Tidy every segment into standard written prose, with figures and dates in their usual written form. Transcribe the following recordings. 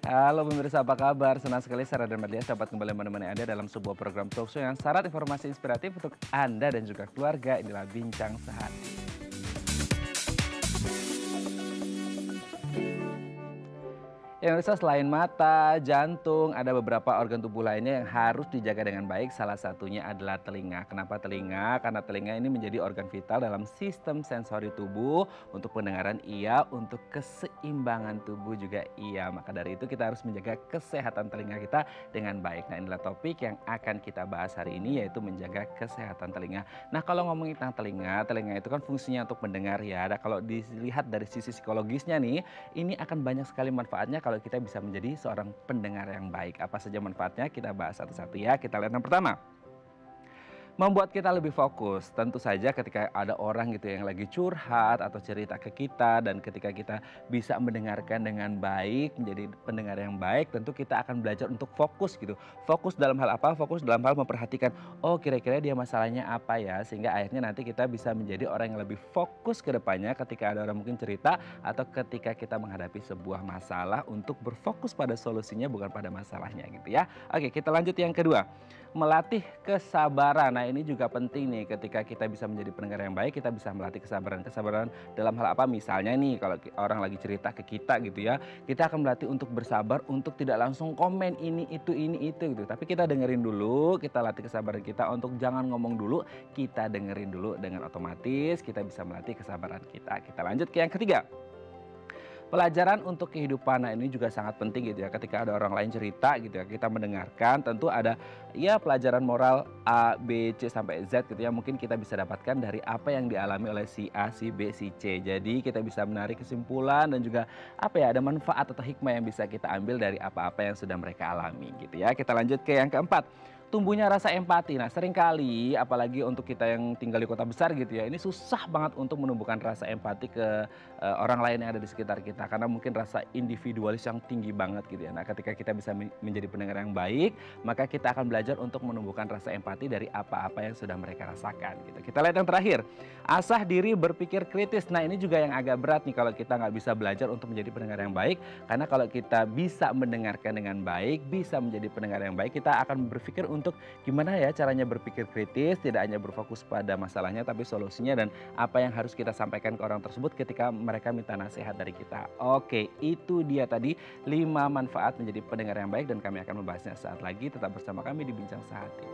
Halo pemirsa, apa kabar? Senang sekali Sarah dan Mardian dapat kembali menemani Anda dalam sebuah program talkshow yang syarat informasi inspiratif untuk Anda dan juga keluarga. Inilah Bincang Sehati. Ya pemirsa, selain mata, jantung, ada beberapa organ tubuh lainnya yang harus dijaga dengan baik. Salah satunya adalah telinga. Kenapa telinga? Karena telinga ini menjadi organ vital dalam sistem sensori tubuh. Untuk pendengaran iya, untuk keseimbangan tubuh juga iya. Maka dari itu kita harus menjaga kesehatan telinga kita dengan baik. Nah, inilah topik yang akan kita bahas hari ini, yaitu menjaga kesehatan telinga. Nah, kalau ngomongin tentang telinga, telinga itu kan fungsinya untuk mendengar ya. Nah, kalau dilihat dari sisi psikologisnya nih, ini akan banyak sekali manfaatnya kalau kita bisa menjadi seorang pendengar yang baik. Apa saja manfaatnya? Kita bahas satu-satu ya. Kita lihat yang pertama. Membuat kita lebih fokus. Tentu saja ketika ada orang gitu yang lagi curhat atau cerita ke kita, dan ketika kita bisa mendengarkan dengan baik, menjadi pendengar yang baik, tentu kita akan belajar untuk fokus gitu. Fokus dalam hal apa? Fokus dalam hal memperhatikan, oh kira-kira dia masalahnya apa ya, sehingga akhirnya nanti kita bisa menjadi orang yang lebih fokus ke depannya ketika ada orang mungkin cerita atau ketika kita menghadapi sebuah masalah, untuk berfokus pada solusinya bukan pada masalahnya gitu ya. Oke, kita lanjut yang kedua. Melatih kesabaran. Nah, ini juga penting nih, ketika kita bisa menjadi pendengar yang baik, kita bisa melatih kesabaran. Kesabaran dalam hal apa? Misalnya nih, kalau orang lagi cerita ke kita gitu ya, kita akan melatih untuk bersabar, untuk tidak langsung komen ini itu gitu. Tapi kita dengerin dulu, kita latih kesabaran kita untuk jangan ngomong dulu, kita dengerin dulu, dengan otomatis kita bisa melatih kesabaran kita. Kita lanjut ke yang ketiga. Pelajaran untuk kehidupan. Nah, ini juga sangat penting gitu ya, ketika ada orang lain cerita gitu ya, kita mendengarkan, tentu ada ya pelajaran moral A, B, C sampai Z gitu ya, mungkin kita bisa dapatkan dari apa yang dialami oleh si A, si B, si C. Jadi kita bisa menarik kesimpulan dan juga apa ya, ada manfaat atau hikmah yang bisa kita ambil dari apa-apa yang sudah mereka alami gitu ya. Kita lanjut ke yang keempat. Tumbuhnya rasa empati. Nah, seringkali apalagi untuk kita yang tinggal di kota besar gitu ya, ini susah banget untuk menumbuhkan rasa empati ke orang lain yang ada di sekitar kita, karena mungkin rasa individualis yang tinggi banget gitu ya. Nah, ketika kita bisa menjadi pendengar yang baik, maka kita akan belajar untuk menumbuhkan rasa empati dari apa-apa yang sudah mereka rasakan gitu. Kita lihat yang terakhir, asah diri berpikir kritis. Nah, ini juga yang agak berat nih kalau kita nggak bisa belajar untuk menjadi pendengar yang baik, karena kalau kita bisa mendengarkan dengan baik, bisa menjadi pendengar yang baik, kita akan berpikir untuk gimana ya caranya berpikir kritis, tidak hanya berfokus pada masalahnya tapi solusinya dan apa yang harus kita sampaikan ke orang tersebut ketika mereka minta nasihat dari kita. Oke, itu dia tadi 5 manfaat menjadi pendengar yang baik, dan kami akan membahasnya saat lagi. Tetap bersama kami di Bincang Sehati.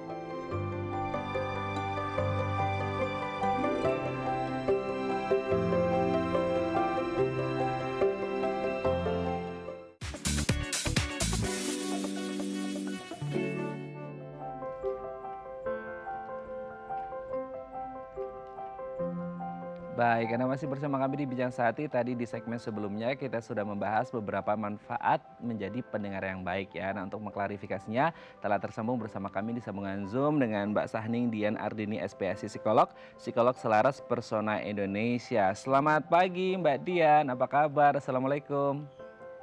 Baik, Anda masih bersama kami di Bincang Sehati. Tadi di segmen sebelumnya kita sudah membahas beberapa manfaat menjadi pendengar yang baik ya. Nah, untuk mengklarifikasinya telah tersambung bersama kami di sambungan Zoom dengan Mbak Sahning Dian Ardini SPSI Psikolog, Psikolog Selaras Persona Indonesia. Selamat pagi Mbak Dian, apa kabar? Assalamualaikum.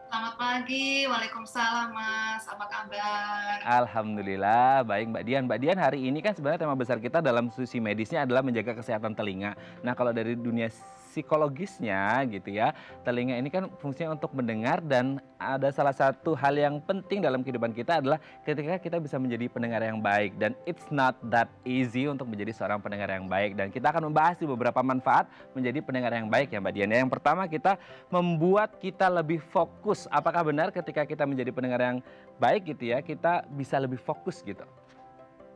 Selamat pagi, waalaikumsalam Mas, apa kabar? Alhamdulillah baik Mbak Dian. Mbak Dian, hari ini kan sebenarnya tema besar kita dalam sisi medisnya adalah menjaga kesehatan telinga. Nah, kalau dari dunia psikologisnya gitu ya, telinga ini kan fungsinya untuk mendengar, dan ada salah satu hal yang penting dalam kehidupan kita adalah ketika kita bisa menjadi pendengar yang baik, dan it's not that easy untuk menjadi seorang pendengar yang baik, dan kita akan membahas di beberapa manfaat menjadi pendengar yang baik ya Mbak Dian. Yang pertama, kita membuat kita lebih fokus. Apakah benar ketika kita menjadi pendengar yang baik gitu ya, kita bisa lebih fokus gitu?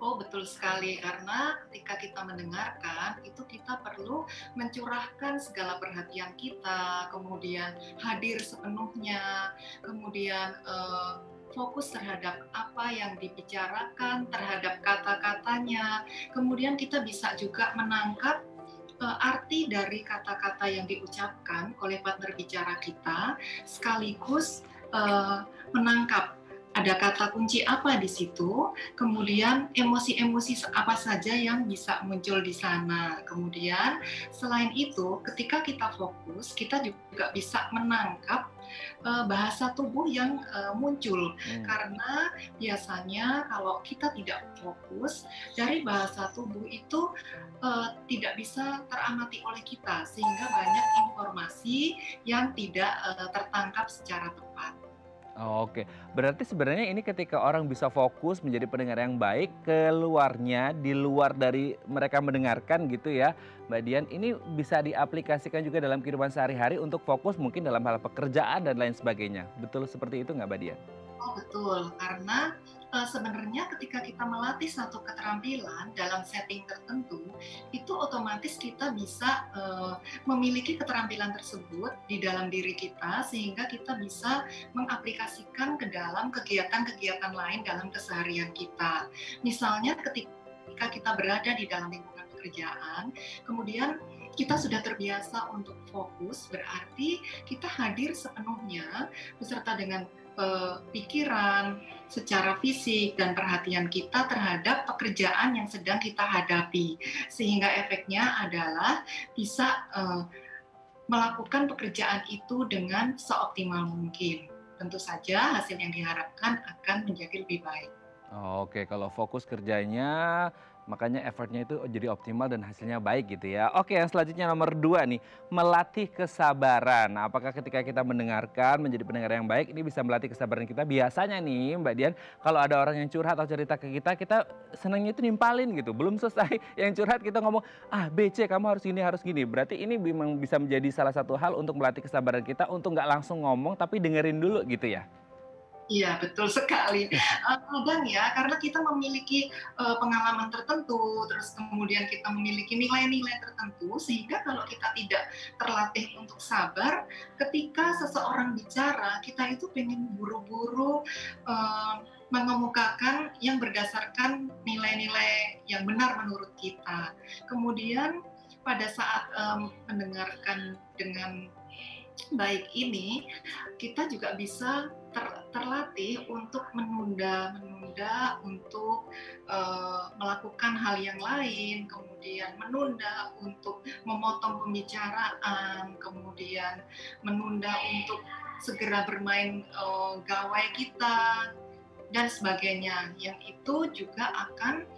Oh betul sekali, karena ketika kita mendengarkan, itu kita perlu mencurahkan segala perhatian kita, kemudian hadir sepenuhnya, kemudian fokus terhadap apa yang dibicarakan, terhadap kata-katanya, kemudian kita bisa juga menangkap arti dari kata-kata yang diucapkan oleh partner bicara kita, sekaligus menangkap ada kata kunci apa di situ, kemudian emosi-emosi apa saja yang bisa muncul di sana. Kemudian selain itu, ketika kita fokus, kita juga bisa menangkap bahasa tubuh yang muncul. Karena biasanya kalau kita tidak fokus, dari bahasa tubuh itu tidak bisa teramati oleh kita, sehingga banyak informasi yang tidak tertangkap secara tepat. Oke, berarti sebenarnya ini ketika orang bisa fokus menjadi pendengar yang baik, keluarnya di luar dari mereka mendengarkan gitu ya, Mbak Dian, ini bisa diaplikasikan juga dalam kehidupan sehari-hari untuk fokus mungkin dalam hal pekerjaan dan lain sebagainya. Betul seperti itu nggak Mbak Dian? Oh betul, karena sebenarnya ketika kita melatih satu keterampilan dalam setting tertentu, itu otomatis kita bisa memiliki keterampilan tersebut di dalam diri kita, sehingga kita bisa mengaplikasikan ke dalam kegiatan-kegiatan lain dalam keseharian kita. Misalnya ketika kita berada di dalam lingkungan pekerjaan, kemudian kita sudah terbiasa untuk fokus, berarti kita hadir sepenuhnya beserta dengan pikiran, secara fisik, dan perhatian kita terhadap pekerjaan yang sedang kita hadapi. Sehingga efeknya adalah bisa melakukan pekerjaan itu dengan seoptimal mungkin. Tentu saja hasil yang diharapkan akan menjadi lebih baik. Oke, kalau fokus kerjanya, makanya effortnya itu jadi optimal dan hasilnya baik gitu ya. Oke, yang selanjutnya nomor 2 nih, melatih kesabaran. Nah, apakah ketika kita mendengarkan, menjadi pendengar yang baik, ini bisa melatih kesabaran kita? Biasanya nih Mbak Dian, kalau ada orang yang curhat atau cerita ke kita senangnya itu nimpalin gitu. Belum selesai yang curhat kita ngomong, A, B, C, kamu harus gini, harus gini. Berarti ini memang bisa menjadi salah satu hal untuk melatih kesabaran kita untuk nggak langsung ngomong, tapi dengerin dulu gitu ya? Iya, betul sekali. Kadang ya, karena kita memiliki, pengalaman tertentu, terus kemudian kita memiliki nilai-nilai tertentu, sehingga kalau kita tidak terlatih untuk sabar, ketika seseorang bicara, kita itu pengen buru-buru, eee, mengemukakan yang berdasarkan nilai-nilai yang benar menurut kita. Kemudian pada saat, mendengarkan dengan baik ini, kita juga bisa terlatih untuk menunda untuk melakukan hal yang lain, kemudian menunda untuk memotong pembicaraan, kemudian menunda untuk segera bermain gawai kita dan sebagainya. Yang itu juga akan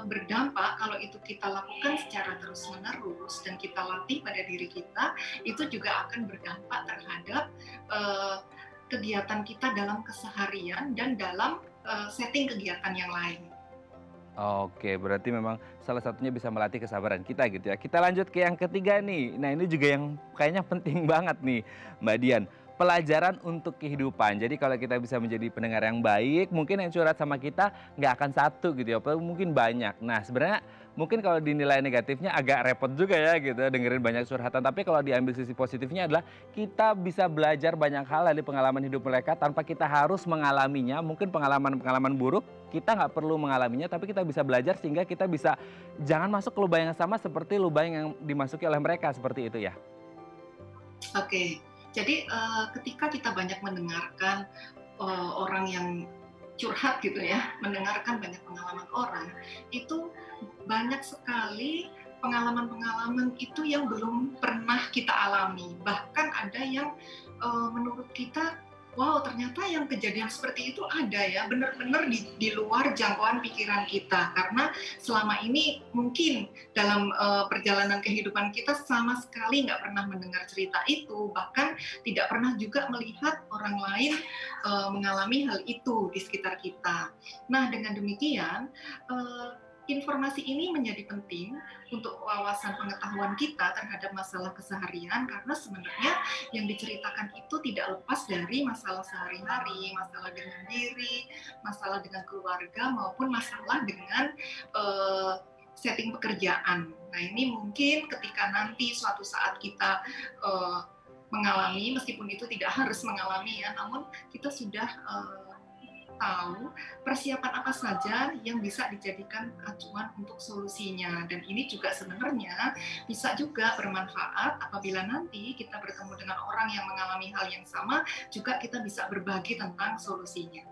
berdampak kalau itu kita lakukan secara terus-menerus dan kita latih pada diri kita, itu juga akan berdampak terhadap uh, kegiatan kita dalam keseharian dan dalam setting kegiatan yang lain. Oke, berarti memang salah satunya bisa melatih kesabaran kita gitu ya. Kita lanjut ke yang ketiga nih. Nah ini juga yang kayaknya penting banget nih Mbak Dian. Pelajaran untuk kehidupan. Jadi kalau kita bisa menjadi pendengar yang baik, mungkin yang curhat sama kita nggak akan satu gitu ya, mungkin banyak. Nah sebenarnya mungkin kalau dinilai negatifnya agak repot juga ya gitu, dengerin banyak curhatan. Tapi kalau diambil sisi positifnya adalah kita bisa belajar banyak hal dari pengalaman hidup mereka tanpa kita harus mengalaminya. Mungkin pengalaman-pengalaman buruk kita nggak perlu mengalaminya, tapi kita bisa belajar sehingga kita bisa jangan masuk ke lubang yang sama seperti lubang yang dimasuki oleh mereka, seperti itu ya? Oke, jadi ketika kita banyak mendengarkan orang yang curhat gitu ya, mendengarkan banyak pengalaman orang, itu banyak sekali pengalaman-pengalaman itu yang belum pernah kita alami. Bahkan ada yang menurut kita, wow ternyata yang kejadian seperti itu ada ya, benar-benar di luar jangkauan pikiran kita. Karena selama ini mungkin dalam perjalanan kehidupan kita sama sekali nggak pernah mendengar cerita itu, bahkan tidak pernah juga melihat orang lain mengalami hal itu di sekitar kita. Nah dengan demikian informasi ini menjadi penting untuk wawasan pengetahuan kita terhadap masalah keseharian, karena sebenarnya yang diceritakan itu tidak lepas dari masalah sehari-hari, masalah dengan diri, masalah dengan keluarga, maupun masalah dengan setting pekerjaan. Nah ini mungkin ketika nanti suatu saat kita mengalami, meskipun itu tidak harus mengalami ya, namun kita sudah tahu persiapan apa saja yang bisa dijadikan acuan untuk solusinya. Dan ini juga sebenarnya bisa juga bermanfaat apabila nanti kita bertemu dengan orang yang mengalami hal yang sama, juga kita bisa berbagi tentang solusinya.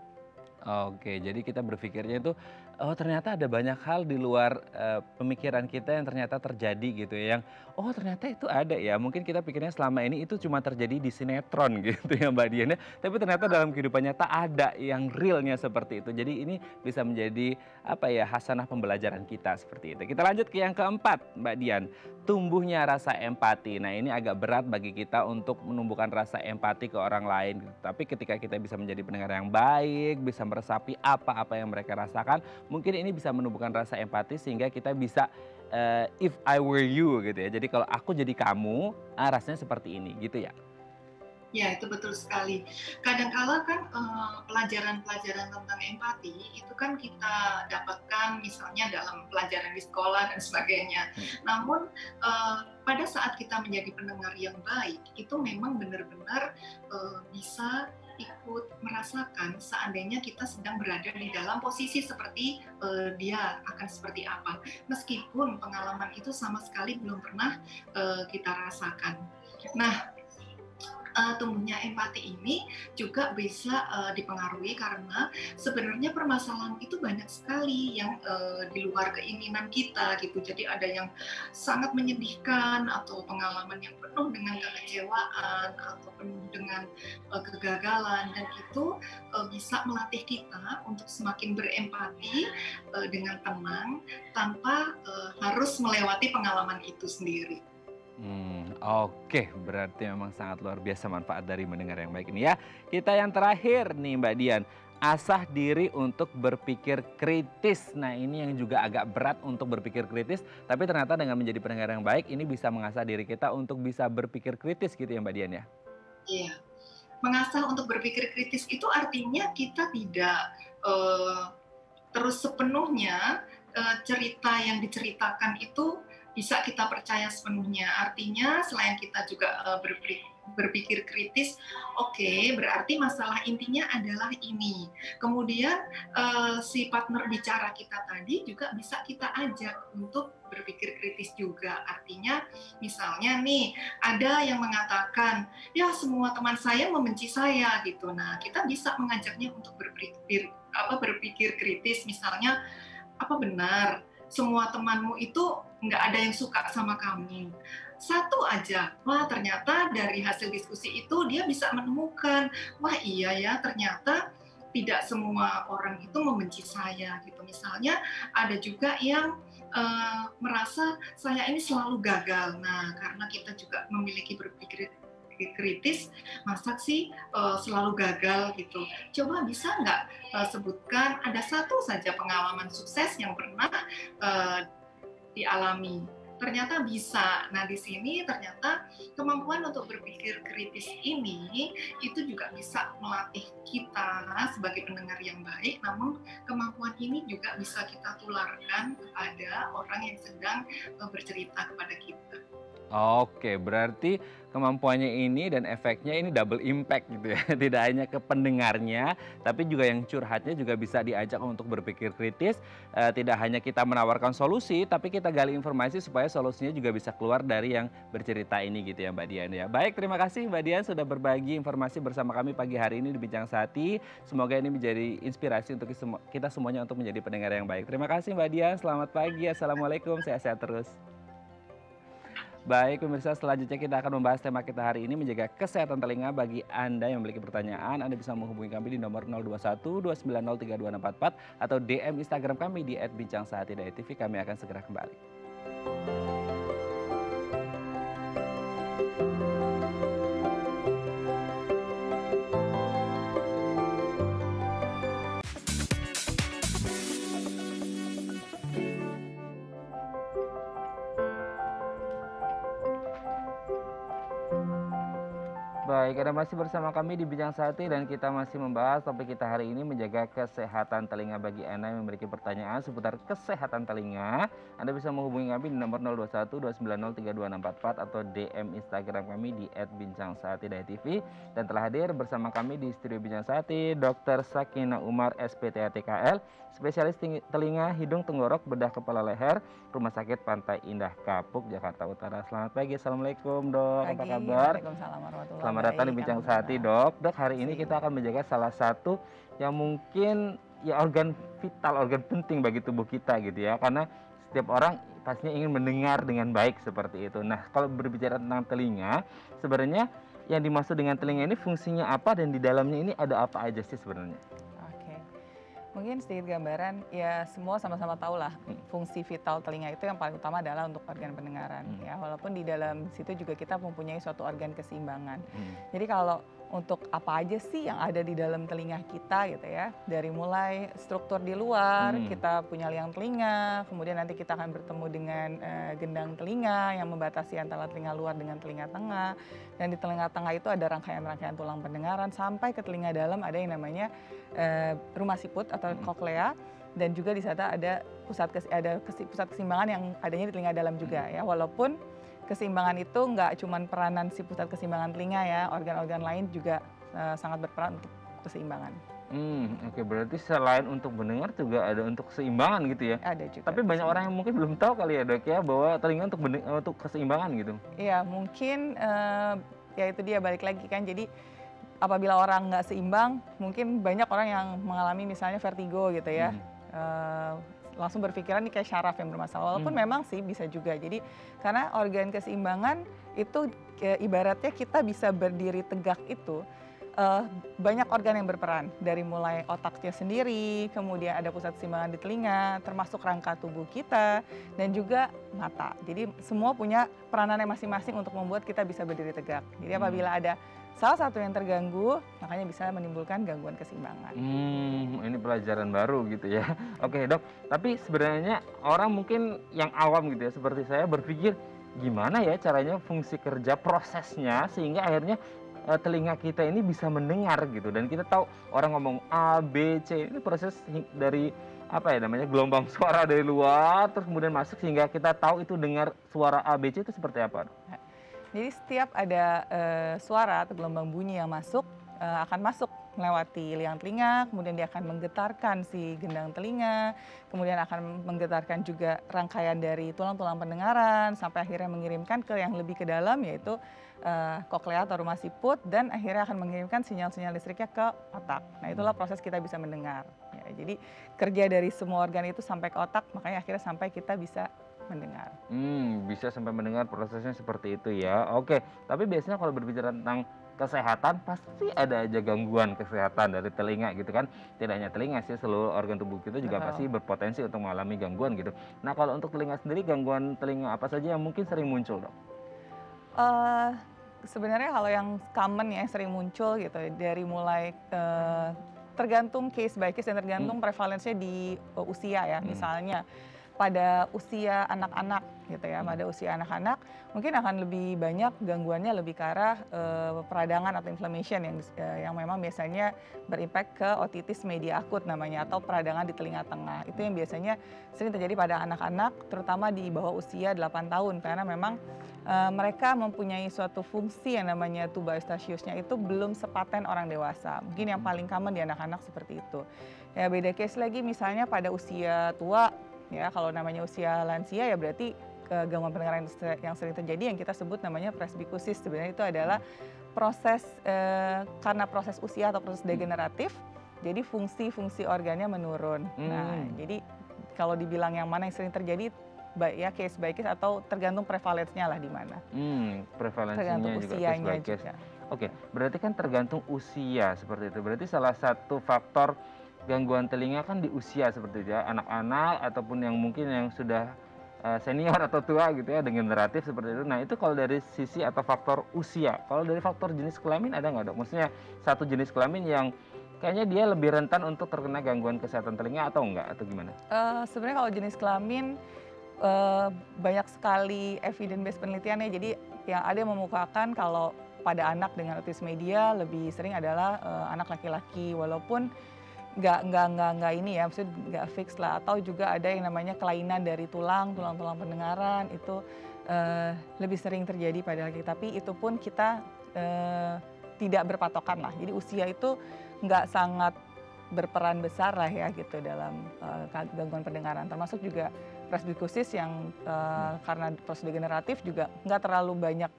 Oke, jadi kita berpikirnya itu, oh ternyata ada banyak hal di luar pemikiran kita yang ternyata terjadi gitu ya, yang oh ternyata itu ada ya, mungkin kita pikirnya selama ini itu cuma terjadi di sinetron gitu ya Mbak Dian ya, tapi ternyata dalam kehidupan nyata ada yang realnya seperti itu. Jadi ini bisa menjadi apa ya, hasanah pembelajaran kita seperti itu. Kita lanjut ke yang keempat Mbak Dian, tumbuhnya rasa empati. Nah ini agak berat bagi kita untuk menumbuhkan rasa empati ke orang lain gitu. Tapi ketika kita bisa menjadi pendengar yang baik, bisa meresapi apa-apa yang mereka rasakan, mungkin ini bisa menumbuhkan rasa empati sehingga kita bisa if I were you gitu ya. Jadi kalau aku jadi kamu, rasanya seperti ini gitu ya. Ya, itu betul sekali. Kadangkala kan pelajaran-pelajaran tentang empati itu kan kita dapatkan misalnya dalam pelajaran di sekolah dan sebagainya. Namun pada saat kita menjadi pendengar yang baik, itu memang benar-benar bisa ikut merasakan seandainya kita sedang berada di dalam posisi seperti dia akan seperti apa. Meskipun pengalaman itu sama sekali belum pernah kita rasakan. Nah, tumbuhnya empati ini juga bisa dipengaruhi karena sebenarnya permasalahan itu banyak sekali yang di luar keinginan kita gitu. Jadi ada yang sangat menyedihkan atau pengalaman yang penuh dengan kekecewaan atau penuh dengan kegagalan, dan itu bisa melatih kita untuk semakin berempati dengan tenang tanpa harus melewati pengalaman itu sendiri. Oke, berarti memang sangat luar biasa manfaat dari mendengar yang baik ini ya. Kita yang terakhir nih Mbak Dian, asah diri untuk berpikir kritis. Nah ini yang juga agak berat untuk berpikir kritis, tapi ternyata dengan menjadi pendengar yang baik ini bisa mengasah diri kita untuk bisa berpikir kritis gitu ya Mbak Dian ya. Iya, mengasah untuk berpikir kritis itu artinya kita tidak terus sepenuhnya cerita yang diceritakan itu bisa kita percaya sepenuhnya. Artinya selain kita juga berpikir kritis, oke, berarti masalah intinya adalah ini. Kemudian si partner bicara kita tadi juga bisa kita ajak untuk berpikir kritis juga. Artinya misalnya nih ada yang mengatakan, ya semua teman saya membenci saya gitu. Nah kita bisa mengajaknya untuk berpikir kritis. Misalnya, apa benar semua temanmu itu nggak ada yang suka sama kamu? Satu aja, wah ternyata dari hasil diskusi itu dia bisa menemukan, wah iya ya ternyata tidak semua orang itu membenci saya gitu. Misalnya ada juga yang merasa saya ini selalu gagal. Nah karena kita juga memiliki berpikir kritis, masa sih selalu gagal gitu. Coba bisa nggak sebutkan ada satu saja pengalaman sukses yang pernah dialami? Ternyata bisa. Nah di sini ternyata kemampuan untuk berpikir kritis ini itu juga bisa melatih kita sebagai pendengar yang baik, namun kemampuan ini juga bisa kita tularkan kepada orang yang sedang bercerita kepada kita. Oke, berarti kemampuannya ini dan efeknya ini double impact gitu ya. Tidak hanya ke pendengarnya, tapi juga yang curhatnya juga bisa diajak untuk berpikir kritis. Tidak hanya kita menawarkan solusi, tapi kita gali informasi supaya solusinya juga bisa keluar dari yang bercerita ini gitu ya Mbak Dian ya. Baik, terima kasih Mbak Dian sudah berbagi informasi bersama kami pagi hari ini di Bincang Sehati. Semoga ini menjadi inspirasi untuk kita semuanya untuk menjadi pendengar yang baik. Terima kasih Mbak Dian, selamat pagi. Assalamualaikum, sehat-sehat terus. Baik pemirsa, selanjutnya kita akan membahas tema kita hari ini, menjaga kesehatan telinga. Bagi Anda yang memiliki pertanyaan, Anda bisa menghubungi kami di nomor 021 290 3244 atau DM Instagram kami di @bincangsahatidayatv. Kami akan segera kembali. Baik, Anda masih bersama kami di Bincang Sehati dan kita masih membahas topik kita hari ini, menjaga kesehatan telinga. Bagi Anda yang memiliki pertanyaan seputar kesehatan telinga, Anda bisa menghubungi kami di nomor 021 290 3244 atau DM Instagram kami di @bincangsahatidayatv. Dan telah hadir bersama kami di studio Bincang Sehati Dr. Sakina Umar SPTATKL, spesialis telinga, hidung, tenggorok, bedah kepala leher, Rumah Sakit Pantai Indah Kapuk, Jakarta Utara. Selamat pagi, Assalamualaikum Dok, apa kabar? Waalaikumsalam warahmatullahi Selamat datang di Bincang Sehati Dok. Dok, hari ini kita akan menjaga salah satu yang mungkin ya organ vital, organ penting bagi tubuh kita gitu ya. Karena setiap orang pastinya ingin mendengar dengan baik seperti itu. Nah, kalau berbicara tentang telinga, sebenarnya yang dimaksud dengan telinga ini fungsinya apa dan di dalamnya ini ada apa aja sih sebenarnya? Oke. Mungkin sedikit gambaran, ya semua sama-sama tahu lah fungsi vital telinga itu yang paling utama adalah untuk organ pendengaran. Ya, walaupun di dalam situ juga kita mempunyai suatu organ keseimbangan. Jadi kalau untuk apa aja sih yang ada di dalam telinga kita gitu ya, dari mulai struktur di luar, kita punya liang telinga, kemudian nanti kita akan bertemu dengan gendang telinga yang membatasi antara telinga luar dengan telinga tengah, dan di telinga tengah itu ada rangkaian-rangkaian tulang pendengaran sampai ke telinga dalam ada yang namanya rumah siput atau koklea, dan juga di sana ada pusat keseimbangan yang adanya di telinga dalam juga ya. Walaupun keseimbangan itu nggak cuma peranan si pusat keseimbangan telinga ya, organ-organ lain juga sangat berperan untuk keseimbangan. Oke, berarti selain untuk mendengar juga ada untuk keseimbangan gitu ya? Ada juga. Tapi banyak orang yang mungkin belum tahu kali ya Dok ya, bahwa telinga untuk keseimbangan gitu? Iya, mungkin ya itu dia balik lagi kan, jadi apabila orang nggak seimbang, mungkin banyak orang yang mengalami misalnya vertigo gitu ya. Langsung berpikiran ini kayak syaraf yang bermasalah, walaupun memang sih bisa juga. Jadi karena organ keseimbangan itu ibaratnya kita bisa berdiri tegak itu banyak organ yang berperan, dari mulai otaknya sendiri, kemudian ada pusat keseimbangan di telinga, termasuk rangka tubuh kita, dan juga mata. Jadi semua punya peranannya masing-masing untuk membuat kita bisa berdiri tegak. Jadi apabila ada salah satu yang terganggu, makanya bisa menimbulkan gangguan keseimbangan. Ini pelajaran baru gitu ya. Oke Dok, tapi sebenarnya orang mungkin yang awam gitu ya, seperti saya berpikir gimana ya caranya fungsi kerja prosesnya sehingga akhirnya telinga kita ini bisa mendengar gitu. Dan kita tahu orang ngomong A, B, C, ini proses dari apa ya namanya, gelombang suara dari luar terus kemudian masuk sehingga kita tahu itu dengar suara A, B, C itu seperti apa? Jadi setiap ada suara atau gelombang bunyi yang masuk, akan masuk melewati liang telinga, kemudian dia akan menggetarkan si gendang telinga, kemudian akan menggetarkan juga rangkaian dari tulang-tulang pendengaran, sampai akhirnya mengirimkan ke yang lebih ke dalam, yaitu koklea atau rumah siput, dan akhirnya akan mengirimkan sinyal-sinyal listriknya ke otak. Nah, itulah proses kita bisa mendengar. Ya, jadi kerja dari semua organ itu sampai ke otak, makanya akhirnya sampai kita bisa mendengar. Bisa sampai mendengar, prosesnya seperti itu ya. Oke, tapi biasanya kalau berbicara tentang kesehatan pasti ada aja gangguan kesehatan dari telinga gitu kan. Tidak hanya telinga sih, seluruh organ tubuh kita juga pasti berpotensi untuk mengalami gangguan gitu. Nah, kalau untuk telinga sendiri, gangguan telinga apa saja yang mungkin sering muncul, Dok? Sebenarnya kalau yang common ya, yang sering muncul gitu, dari mulai tergantung case by case dan tergantung prevalensinya di usia ya. Misalnya pada usia anak-anak gitu ya, pada usia anak-anak mungkin akan lebih banyak gangguannya lebih ke arah peradangan atau inflammation yang memang biasanya berimpact ke otitis media akut namanya, atau peradangan di telinga tengah. Itu yang biasanya sering terjadi pada anak-anak, terutama di bawah usia 8 tahun, karena memang mereka mempunyai suatu fungsi yang namanya tuba eustachiusnya itu belum sepaten orang dewasa. Mungkin yang paling common di anak-anak seperti itu. Ya, beda case lagi misalnya pada usia tua. Ya, kalau namanya usia lansia ya berarti gangguan pendengaran yang sering terjadi yang kita sebut namanya presbikusis. Sebenarnya itu adalah proses karena proses usia atau proses degeneratif, jadi fungsi-fungsi organnya menurun. Nah, jadi kalau dibilang yang mana yang sering terjadi, ya case by case atau tergantung prevalensinya lah di mana. Prevalensinya Tergantung juga usianya case by case. juga. Oke, berarti kan tergantung usia seperti itu. Berarti salah satu faktor gangguan telinga kan di usia seperti itu ya, anak-anak ataupun yang mungkin yang sudah senior atau tua gitu ya, degeneratif seperti itu. Nah, itu kalau dari sisi atau faktor usia. Kalau dari faktor jenis kelamin ada nggak, Dok? Maksudnya satu jenis kelamin yang kayaknya dia lebih rentan untuk terkena gangguan kesehatan telinga atau enggak, atau gimana? Sebenarnya kalau jenis kelamin banyak sekali evidence based penelitiannya. Jadi yang ada yang memukakan kalau pada anak dengan autism media lebih sering adalah anak laki-laki, walaupun nggak ini ya, maksudnya nggak fix lah. Atau juga ada yang namanya kelainan dari tulang-tulang pendengaran, itu lebih sering terjadi pada laki. Tapi itu pun kita tidak berpatokan lah. Jadi usia itu nggak sangat berperan besar lah ya gitu dalam gangguan pendengaran. Termasuk juga presbikusis yang karena proses degeneratif juga nggak terlalu banyak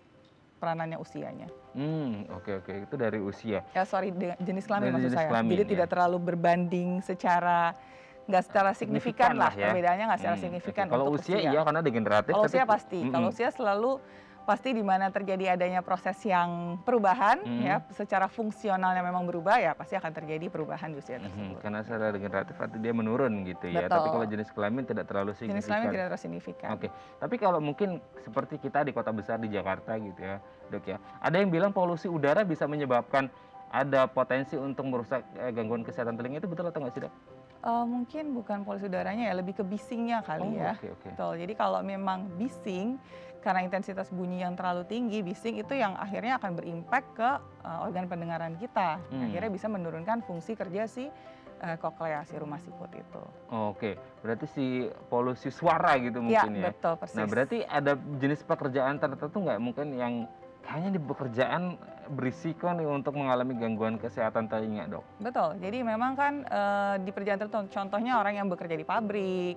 peranannya usianya. Oke, itu dari usia. Ya sorry, jenis kelamin Dari maksud jenis saya. kelamin, Jadi ya. tidak terlalu berbanding nggak secara signifikan lah, ya. perbedaannya nggak secara signifikan Kalau untuk usia iya karena degeneratif. Kalau tapi usia pasti, kalau usia selalu pasti di mana terjadi adanya proses yang perubahan ya, secara fungsionalnya memang berubah ya, pasti akan terjadi perubahan di usia tersebut. Karena secara degeneratif arti dia menurun gitu ya. Betul. Tapi kalau jenis kelamin tidak terlalu signifikan. Jenis kelamin tidak terlalu signifikan. Oke, tapi kalau mungkin seperti kita di kota besar di Jakarta gitu ya, Dok ya. Ada yang bilang polusi udara bisa menyebabkan ada potensi untuk merusak gangguan kesehatan telinga, itu betul atau nggak sih, Dok? Mungkin bukan polusi udaranya ya, lebih ke bisingnya kali ya. Oke. Betul. Jadi kalau memang bising karena intensitas bunyi yang terlalu tinggi, bising itu yang akhirnya akan berimpact ke organ pendengaran kita. Akhirnya bisa menurunkan fungsi kerja si koklea, si rumah siput itu. Oke, berarti si polusi suara gitu mungkin ya. Betul, persis. Nah, berarti ada jenis pekerjaan tertentu nggak mungkin yang kayaknya di pekerjaan berisiko nih untuk mengalami gangguan kesehatan telinga, Dok? Betul, jadi memang kan di pekerjaan tertentu, contohnya orang yang bekerja di pabrik,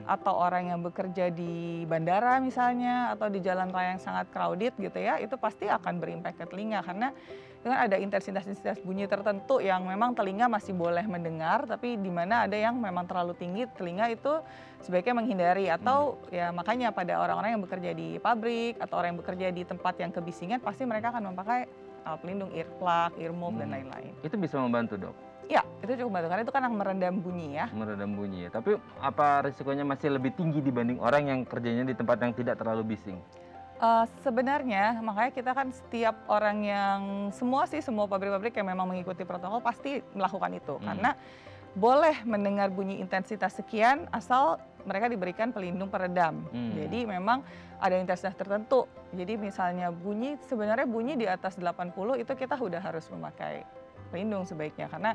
atau orang yang bekerja di bandara misalnya, atau di jalan raya yang sangat crowded gitu ya, itu pasti akan berimpact ke telinga, karena itu kan ada intensitas bunyi tertentu yang memang telinga masih boleh mendengar, tapi di mana ada yang memang terlalu tinggi, telinga itu sebaiknya menghindari. Atau ya makanya pada orang-orang yang bekerja di pabrik, atau orang yang bekerja di tempat yang kebisingan, pasti mereka akan memakai pelindung earplug, earmuff, dan lain-lain. Itu bisa membantu, Dok? Ya, itu cukup membantu karena itu kan meredam bunyi ya. Meredam bunyi ya. Tapi apa risikonya masih lebih tinggi dibanding orang yang kerjanya di tempat yang tidak terlalu bising? Sebenarnya makanya kita kan setiap orang yang semua pabrik-pabrik yang memang mengikuti protokol pasti melakukan itu. Karena boleh mendengar bunyi intensitas sekian asal mereka diberikan pelindung peredam. Jadi memang ada intensitas tertentu. Jadi misalnya sebenarnya bunyi di atas 80 itu kita udah harus memakai pelindung sebaiknya. Karena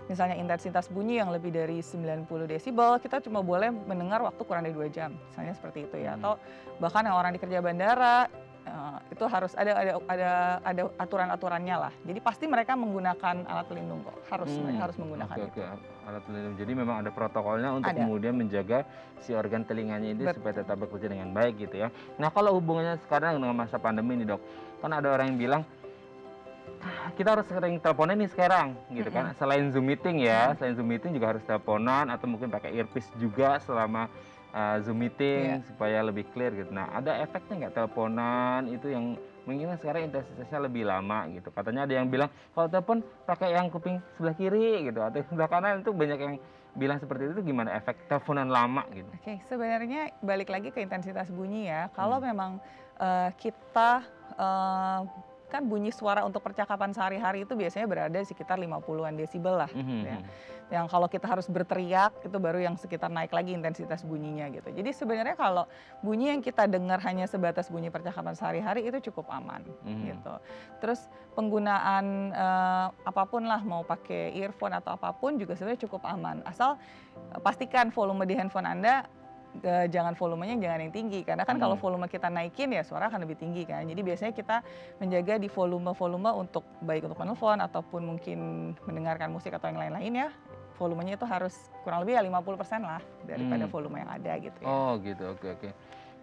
misalnya intensitas bunyi yang lebih dari 90 desibel kita cuma boleh mendengar waktu kurang dari 2 jam. Misalnya seperti itu ya. Atau bahkan yang orang di kerja bandara itu harus ada aturan-aturannya lah. Jadi pasti mereka menggunakan alat pelindung kok. Mereka harus menggunakan itu. Alat pelindung. Jadi memang ada protokolnya untuk kemudian menjaga si organ telinganya ini supaya tetap bekerja dengan baik gitu ya. Nah, kalau hubungannya sekarang dengan masa pandemi nih, Dok. Kan ada orang yang bilang kita harus sering teleponan nih sekarang gitu kan. Selain Zoom meeting ya, selain Zoom meeting juga harus teleponan atau mungkin pakai earpiece juga selama Zoom meeting supaya lebih clear gitu. Nah, ada efeknya nggak teleponan itu yang mungkin sekarang intensitasnya lebih lama gitu. Katanya ada yang bilang kalau telepon pakai yang kuping sebelah kiri gitu atau sebelah kanan, itu banyak yang bilang seperti itu. Gimana efek teleponan lama gitu? Oke, sebenarnya balik lagi ke intensitas bunyi ya. Kalau memang kita kan bunyi suara untuk percakapan sehari-hari itu biasanya berada di sekitar 50-an desibel lah. Ya. Yang kalau kita harus berteriak itu baru yang sekitar naik lagi intensitas bunyinya gitu. Jadi sebenarnya kalau bunyi yang kita dengar hanya sebatas bunyi percakapan sehari-hari itu cukup aman gitu. Terus penggunaan apapun lah, mau pakai earphone atau apapun juga sebenarnya cukup aman. Asal pastikan volume di handphone Anda jangan volumenya jangan yang tinggi, karena kan kalau volume kita naikin ya suara akan lebih tinggi kan. Jadi biasanya kita menjaga di volume untuk baik untuk menelpon ataupun mungkin mendengarkan musik atau yang lain-lain ya, volumenya itu harus kurang lebih ya 50% lah daripada volume yang ada gitu ya. Oh gitu, oke.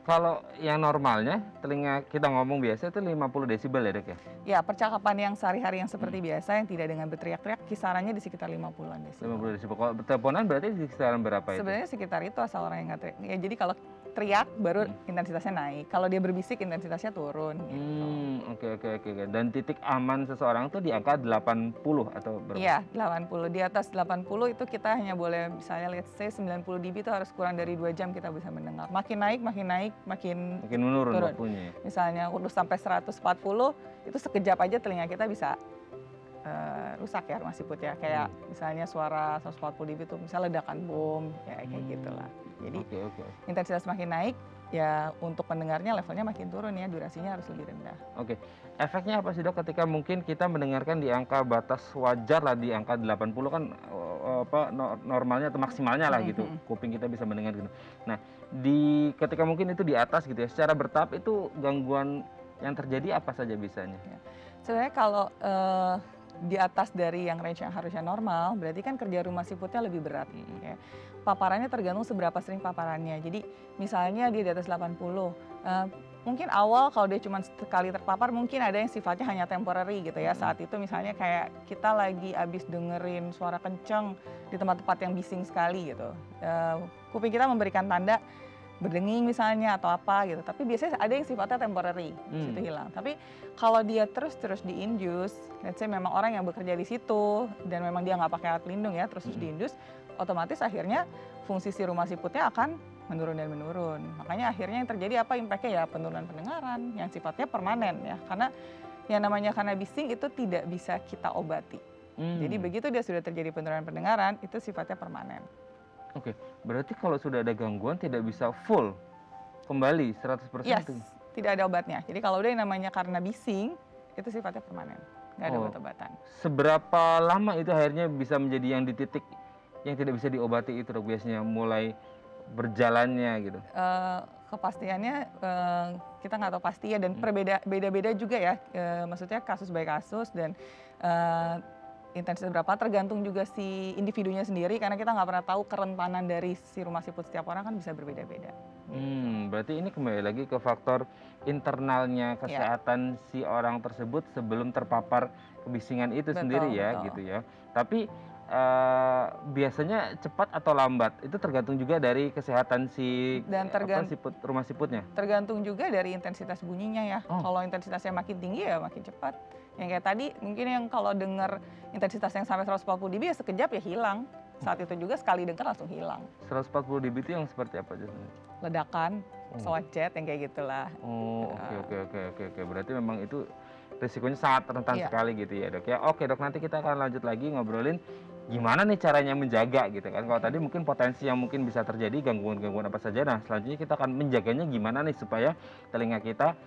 Kalau yang normalnya telinga kita ngomong biasa itu 50 desibel ya, Dok ya? Ya, percakapan yang sehari-hari yang seperti biasa yang tidak dengan berteriak-teriak kisarannya di sekitar 50-an desibel. 50 desibel. Kalau teleponan berarti di kisaran berapa itu? Sebenarnya sekitar itu asal orang yang nggak teriak. Ya, jadi kalau teriak baru intensitasnya naik. Kalau dia berbisik intensitasnya turun gitu. Oke. Dan titik aman seseorang tuh di angka 80 atau berapa? Iya, 80. Di atas 80 itu kita hanya boleh misalnya let's say 90 dB itu harus kurang dari 2 jam kita bisa mendengar. Makin naik, makin menurun waktunya. Misalnya udah sampai 140 itu sekejap aja telinga kita bisa rusak ya rumah siput ya. Kayak misalnya suara 140 dB itu misalnya ledakan bom ya kayak gitulah. Jadi intensitas makin naik ya untuk pendengarnya levelnya makin turun ya, durasinya harus lebih rendah. Oke. Efeknya apa sih, Dok, ketika mungkin kita mendengarkan di angka batas wajar lah, di angka 80 kan normalnya atau maksimalnya lah gitu. Kuping kita bisa mendengar gitu. Nah, ketika mungkin itu di atas gitu ya, secara bertahap itu gangguan yang terjadi apa saja bisanya? Ya. Sebenarnya kalau di atas dari yang range yang harusnya normal, berarti kan kerja rumah siputnya lebih berat. Ya. Paparannya tergantung seberapa sering paparannya. Jadi misalnya dia di atas 80, Mungkin awal kalau dia cuma sekali terpapar mungkin ada yang sifatnya hanya temporary gitu ya. Saat itu misalnya kayak kita lagi abis dengerin suara kenceng di tempat-tempat yang bising sekali gitu. Kuping kita memberikan tanda berdenging misalnya atau apa gitu. Tapi biasanya ada yang sifatnya temporary, itu hilang. Tapi kalau dia terus diindus, let's say memang orang yang bekerja di situ dan memang dia nggak pakai alat pelindung ya, terus diindus, otomatis akhirnya fungsi si rumah siputnya akan menurun. Makanya akhirnya yang terjadi apa impactnya ya penurunan pendengaran yang sifatnya permanen ya. Karena yang namanya cannabis itu tidak bisa kita obati. Jadi begitu dia sudah terjadi penurunan pendengaran itu sifatnya permanen. Oke, berarti kalau sudah ada gangguan tidak bisa full kembali 100%? Yes, tidak ada obatnya. Jadi kalau udah yang namanya karena bising itu sifatnya permanen, nggak ada obat-obatan. Seberapa lama itu akhirnya bisa menjadi yang di titik yang tidak bisa diobati itu dok, biasanya mulai berjalannya gitu? Kepastiannya kita nggak tahu pasti ya, dan beda-beda juga ya. Maksudnya kasus by kasus dan intensitas berapa tergantung juga si individunya sendiri, karena kita nggak pernah tahu kerentanan dari si rumah siput setiap orang kan bisa berbeda-beda. Berarti ini kembali lagi ke faktor internalnya kesehatan si orang tersebut sebelum terpapar kebisingan itu sendiri ya, gitu ya. Tapi biasanya cepat atau lambat itu tergantung juga dari kesehatan si rumah siputnya. Tergantung juga dari intensitas bunyinya ya. Kalau intensitasnya makin tinggi ya makin cepat. Yang kayak tadi mungkin yang kalau dengar intensitas yang sampai 140 dB ya sekejap ya hilang. Saat itu juga sekali dengar langsung hilang. 140 dB itu yang seperti apa aja? Ledakan, pesawat jet yang kayak gitulah. Oke. Berarti memang itu risikonya sangat rentan sekali gitu ya dok ya. Oke dok, nanti kita akan lanjut lagi ngobrolin gimana nih caranya menjaga gitu kan. Kalau tadi mungkin potensi yang mungkin bisa terjadi gangguan-gangguan apa saja. Nah selanjutnya kita akan menjaganya gimana nih supaya telinga kita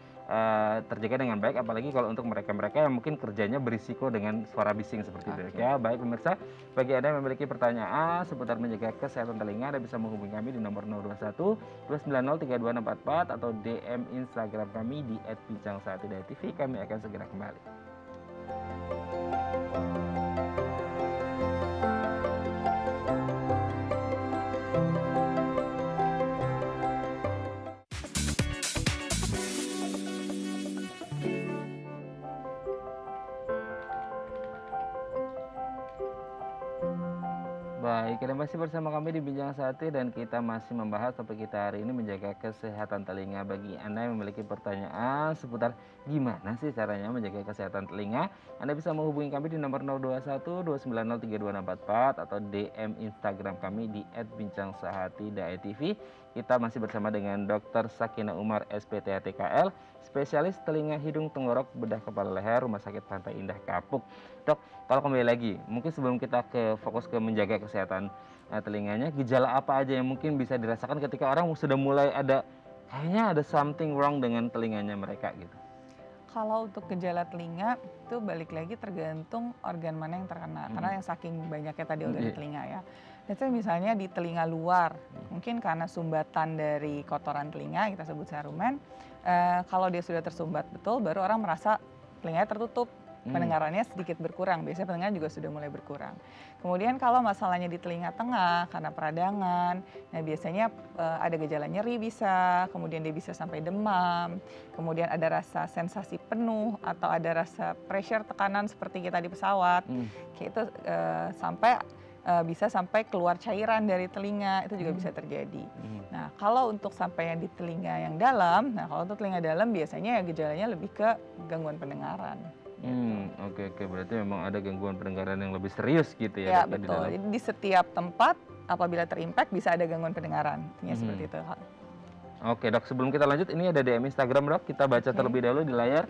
terjaga dengan baik, apalagi kalau untuk mereka-mereka yang mungkin kerjanya berisiko dengan suara bising seperti itu ya. Baik pemirsa, bagi Anda yang memiliki pertanyaan seputar menjaga kesehatan telinga, Anda bisa menghubungi kami di nomor 021 290 32644 atau DM Instagram kami di @bincangsaati.tv. Kami akan segera kembali. Baik, Anda masih bersama kami di Bincang Saati dan kita masih membahas topik kita hari ini menjaga kesehatan telinga. Bagi Anda yang memiliki pertanyaan seputar gimana sih caranya menjaga kesehatan telinga, Anda bisa menghubungi kami di nomor 021 290 32644 atau DM Instagram kami di @bincangsaati.tv. Kita masih bersama dengan Dr. Sakina Umar SPTATKL, spesialis telinga, hidung, tenggorok, bedah kepala leher, Rumah Sakit Pantai Indah Kapuk. Dok, kalau kembali lagi, mungkin sebelum kita fokus ke menjaga kesehatan telinganya, gejala apa aja yang mungkin bisa dirasakan ketika orang sudah mulai kayaknya ada something wrong dengan telinganya mereka gitu? Kalau untuk gejala telinga itu balik lagi tergantung organ mana yang terkena, karena yang saking banyaknya tadi organ telinga ya. Jadi misalnya di telinga luar, mungkin karena sumbatan dari kotoran telinga, kita sebut serumen, kalau dia sudah tersumbat betul, baru orang merasa telinganya tertutup, pendengarannya sedikit berkurang, biasanya pendengaran juga sudah mulai berkurang. Kemudian kalau masalahnya di telinga tengah, karena peradangan, nah biasanya ada gejala nyeri bisa, kemudian dia bisa sampai demam, kemudian ada rasa sensasi penuh, atau ada rasa pressure, tekanan seperti kita di pesawat, kayak itu bisa sampai keluar cairan dari telinga, itu juga bisa terjadi. Nah kalau untuk sampai yang di telinga yang dalam, nah kalau untuk telinga dalam biasanya ya gejalanya lebih ke gangguan pendengaran. Oke, berarti memang ada gangguan pendengaran yang lebih serius gitu ya? Ya betul, jadi di setiap tempat apabila terimpact bisa ada gangguan pendengaran, seperti itu. Oke dok, sebelum kita lanjut ini ada DM Instagram dok, kita baca terlebih dahulu di layar.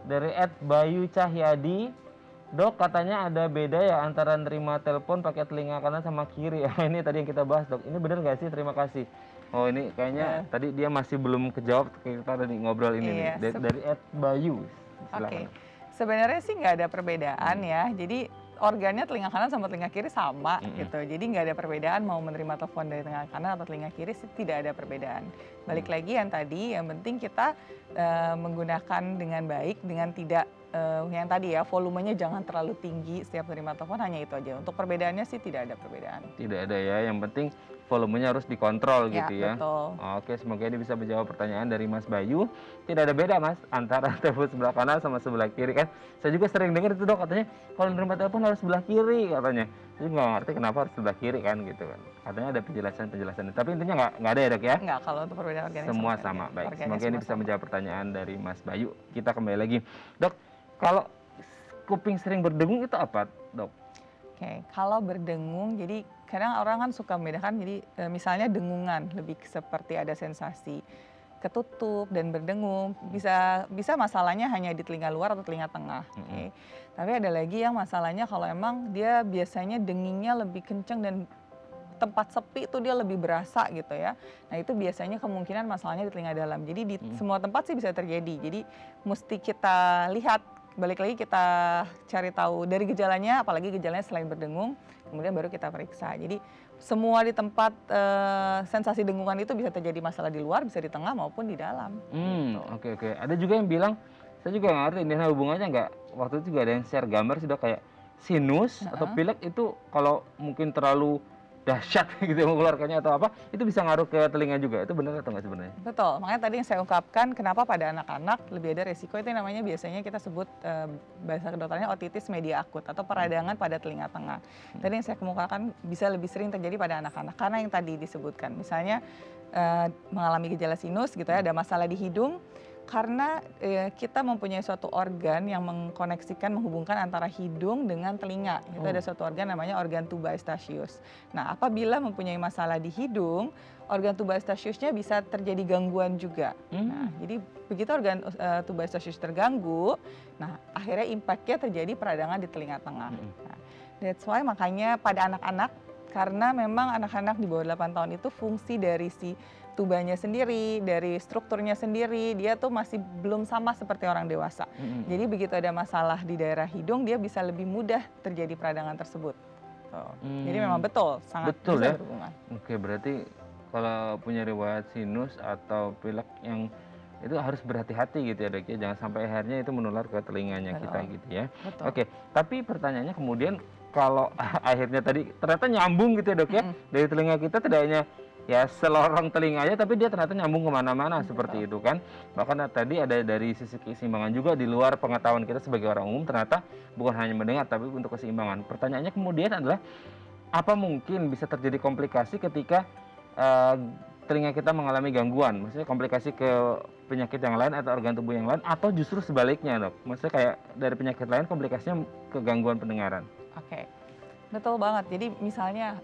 Dari @bayu_cahyadi, dok katanya ada beda ya antara nerima telepon pakai telinga kanan sama kiri. Ini tadi yang kita bahas dok, ini benar nggak sih? Terima kasih. Oh ini kayaknya tadi dia masih belum kejawab, kita tadi ngobrol ini nih, dari @bayu. Oke, sebenarnya sih nggak ada perbedaan ya, jadi organnya telinga kanan sama telinga kiri sama gitu, jadi nggak ada perbedaan mau menerima telepon dari telinga kanan atau telinga kiri sih tidak ada perbedaan. Balik lagi yang tadi, yang penting kita menggunakan dengan baik, dengan tidak yang tadi ya, volumenya jangan terlalu tinggi setiap terima telepon, hanya itu aja. Untuk perbedaannya sih tidak ada perbedaan. Tidak ada ya, yang penting volumenya harus dikontrol Ya, gitu ya. betul. Oke, semoga ini bisa menjawab pertanyaan dari Mas Bayu. Tidak ada beda Mas antara telepon sebelah kanan sama sebelah kiri kan. Saya juga sering dengar itu dok, katanya kalau nerima telepon harus sebelah kiri katanya. Saya juga nggak ngerti kenapa harus sebelah kiri kan gitu kan. Katanya ada penjelasan-penjelasan. Tapi intinya nggak ada ya dok ya? Enggak, kalau untuk perbedaan organisme Semua enggak sama. ada. Baik, Organnya semoga ini semua bisa sama. menjawab pertanyaan dari Mas Bayu. Kita kembali lagi. Dok, kalau kuping sering berdengung itu apa dok? Oke, kalau berdengung, jadi kadang orang kan suka membedakan, jadi misalnya dengungan, lebih seperti ada sensasi ketutup dan berdengung, bisa masalahnya hanya di telinga luar atau telinga tengah. Oke. Tapi ada lagi yang masalahnya kalau emang dia biasanya dengingnya lebih kenceng dan tempat sepi itu dia lebih berasa gitu ya. Nah itu biasanya kemungkinan masalahnya di telinga dalam. Jadi di semua tempat sih bisa terjadi. Jadi mesti kita lihat, balik lagi kita cari tahu dari gejalanya, apalagi gejalanya selain berdengung, kemudian baru kita periksa. Jadi semua di tempat sensasi dengungan itu bisa terjadi masalah di luar, bisa di tengah maupun di dalam. Gitu. Oke. Ada juga yang bilang, saya juga nggak ngerti ini hubungannya nggak. Waktu itu juga ada yang share gambar sudah kayak sinus atau pilek itu kalau mungkin terlalu dahsyat gitu mengeluarkannya atau apa, itu bisa ngaruh ke telinga juga. Itu benar atau nggak sebenarnya? Betul, makanya tadi yang saya ungkapkan kenapa pada anak-anak lebih ada resiko itu namanya biasanya kita sebut bahasa kedokterannya otitis media akut atau peradangan pada telinga tengah. Tadi yang saya kemukakan bisa lebih sering terjadi pada anak-anak karena yang tadi disebutkan. Misalnya mengalami gejala sinus gitu ya, ada masalah di hidung, karena kita mempunyai suatu organ yang mengkoneksikan, menghubungkan antara hidung dengan telinga. Itu ada suatu organ namanya organ tuba eustachius. Nah, apabila mempunyai masalah di hidung, organ tuba eustachiusnya bisa terjadi gangguan juga. Nah, jadi begitu organ tuba eustachius terganggu, nah akhirnya impact-nya terjadi peradangan di telinga tengah. Nah, that's why makanya pada anak-anak, karena memang anak-anak di bawah 8 tahun itu fungsi dari si tubanya sendiri, dari strukturnya sendiri, dia tuh masih belum sama seperti orang dewasa. Jadi begitu ada masalah di daerah hidung, dia bisa lebih mudah terjadi peradangan tersebut. Jadi memang betul, sangat Betul bisa ya? berhubungan. Oke, berarti kalau punya riwayat sinus atau pilek yang itu harus berhati-hati gitu ya dok ya, jangan sampai akhirnya itu menular ke telinganya kita gitu ya. Betul. Oke, tapi pertanyaannya kemudian kalau akhirnya tadi ternyata nyambung gitu ya dok ya, dari telinga kita tidak hanya ya selorong telinganya, tapi dia ternyata nyambung kemana-mana seperti itu kan. Bahkan tadi ada dari sisi keseimbangan juga di luar pengetahuan kita sebagai orang umum, ternyata bukan hanya mendengar tapi untuk keseimbangan. Pertanyaannya kemudian adalah apa mungkin bisa terjadi komplikasi ketika telinga kita mengalami gangguan, maksudnya komplikasi ke penyakit yang lain atau organ tubuh yang lain, atau justru sebaliknya dok, maksudnya kayak dari penyakit lain komplikasinya ke gangguan pendengaran. Oke, betul banget. Jadi misalnya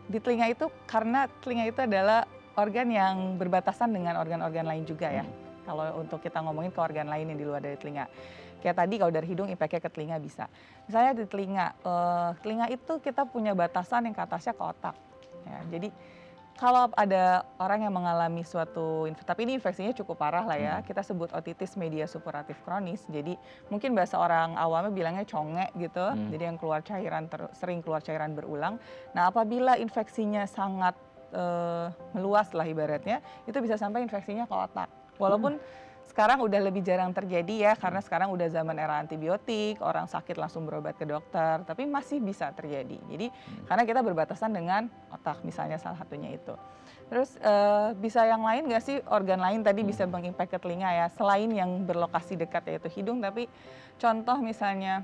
di telinga itu, karena telinga itu adalah organ yang berbatasan dengan organ-organ lain juga ya. Kalau untuk kita ngomongin ke organ lain yang di luar dari telinga. Kayak tadi kalau dari hidung impact-nya ke telinga bisa. Misalnya di telinga itu kita punya batasan yang ke atasnya ke otak. Ya, jadi kalau ada orang yang mengalami suatu, tapi ini infeksinya cukup parah lah ya, kita sebut otitis media supuratif kronis. Jadi mungkin bahasa orang awamnya bilangnya conge gitu, jadi yang keluar cairan, sering keluar cairan berulang. Nah apabila infeksinya sangat meluas lah ibaratnya, itu bisa sampai infeksinya ke otak. Walaupun sekarang udah lebih jarang terjadi ya, karena sekarang udah zaman era antibiotik, orang sakit langsung berobat ke dokter, tapi masih bisa terjadi. Jadi karena kita berbatasan dengan otak misalnya salah satunya itu. Terus bisa yang lain nggak sih, organ lain tadi bisa mengimpact ke telinga ya, selain yang berlokasi dekat yaitu hidung, tapi contoh misalnya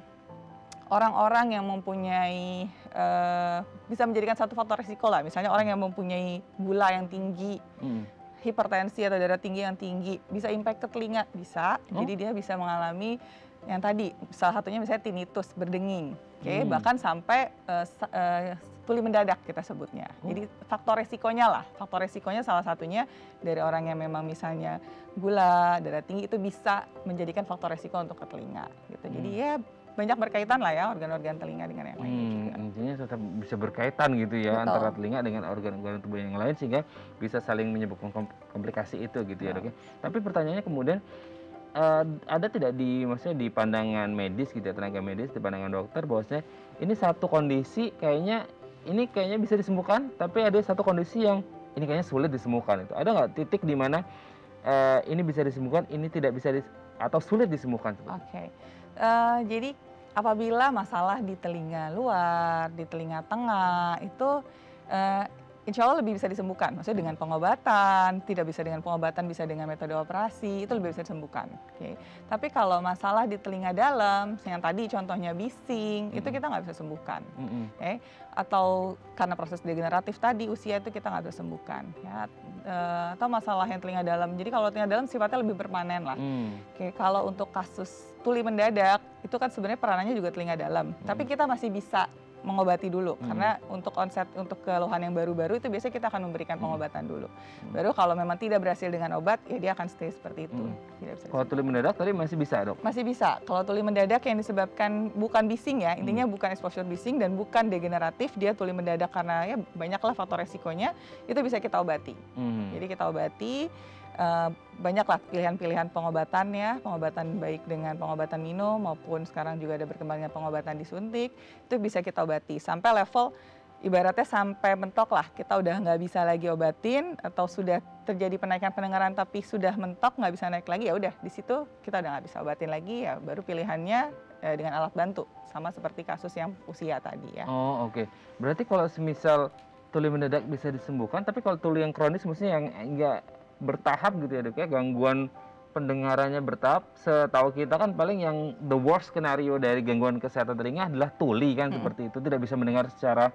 orang-orang yang mempunyai, bisa menjadikan satu faktor risiko lah, misalnya orang yang mempunyai gula yang tinggi, hipertensi atau darah tinggi yang tinggi, bisa impact ke telinga, bisa. Jadi dia bisa mengalami yang tadi, salah satunya misalnya tinnitus, berdenging, bahkan sampai tuli mendadak kita sebutnya. Jadi faktor resikonya salah satunya dari orang yang memang misalnya gula, darah tinggi, itu bisa menjadikan faktor resiko untuk ke telinga gitu. Jadi ya banyak berkaitan lah ya organ-organ telinga dengan yang lain juga. Intinya tetap bisa berkaitan gitu ya. Betul. Antara telinga dengan organ-organ tubuh yang lain sehingga bisa saling menyebabkan komplikasi itu gitu ya dok ya. Tapi pertanyaannya kemudian ada tidak maksudnya di pandangan medis gitu ya, tenaga medis, di pandangan dokter bahwasanya ini satu kondisi kayaknya bisa disembuhkan, tapi ada satu kondisi yang ini kayaknya sulit disembuhkan itu. Ada nggak titik di mana ini bisa disembuhkan, ini tidak bisa atau sulit disembuhkan? Oke. Jadi apabila masalah di telinga luar, di telinga tengah itu insya Allah lebih bisa disembuhkan. Maksudnya dengan pengobatan, tidak bisa dengan pengobatan, bisa dengan metode operasi, itu lebih bisa disembuhkan. Oke. Tapi kalau masalah di telinga dalam, yang tadi contohnya bising, itu kita nggak bisa sembuhkan. Oke. Atau karena proses degeneratif tadi, usia itu kita nggak bisa sembuhkan. Ya. Atau masalah yang telinga dalam. Jadi kalau telinga dalam sifatnya lebih permanen lah. Oke. Kalau untuk kasus tuli mendadak, itu kan sebenarnya peranannya juga telinga dalam. Tapi kita masih bisa mengobati dulu karena untuk onset untuk keluhan yang baru-baru itu biasanya kita akan memberikan pengobatan dulu. Baru kalau memang tidak berhasil dengan obat ya dia akan stay seperti itu. Tidak bisa kalau tuli mendadak tadi masih bisa, Dok? Masih bisa. Kalau tuli mendadak yang disebabkan bukan bising ya, intinya bukan exposure bising dan bukan degeneratif, dia tuli mendadak karena ya banyaklah faktor resikonya, itu bisa kita obati. Jadi kita obati banyaklah pilihan-pilihan pengobatannya, pengobatan baik dengan pengobatan minum maupun sekarang juga ada berkembangnya pengobatan disuntik, itu bisa kita obati sampai level ibaratnya sampai mentok lah, kita udah nggak bisa lagi obatin atau sudah terjadi penaikan pendengaran tapi sudah mentok nggak bisa naik lagi, ya udah di situ kita udah nggak bisa obatin lagi, ya baru pilihannya dengan alat bantu sama seperti kasus yang usia tadi ya. Oh oke. Berarti kalau semisal tuli mendadak bisa disembuhkan, tapi kalau tuli yang kronis maksudnya yang enggak bertahap gitu ya, Dok ya, gangguan pendengarannya bertahap, setahu kita kan paling yang the worst skenario dari gangguan kesehatan telinga adalah tuli kan, seperti itu, tidak bisa mendengar secara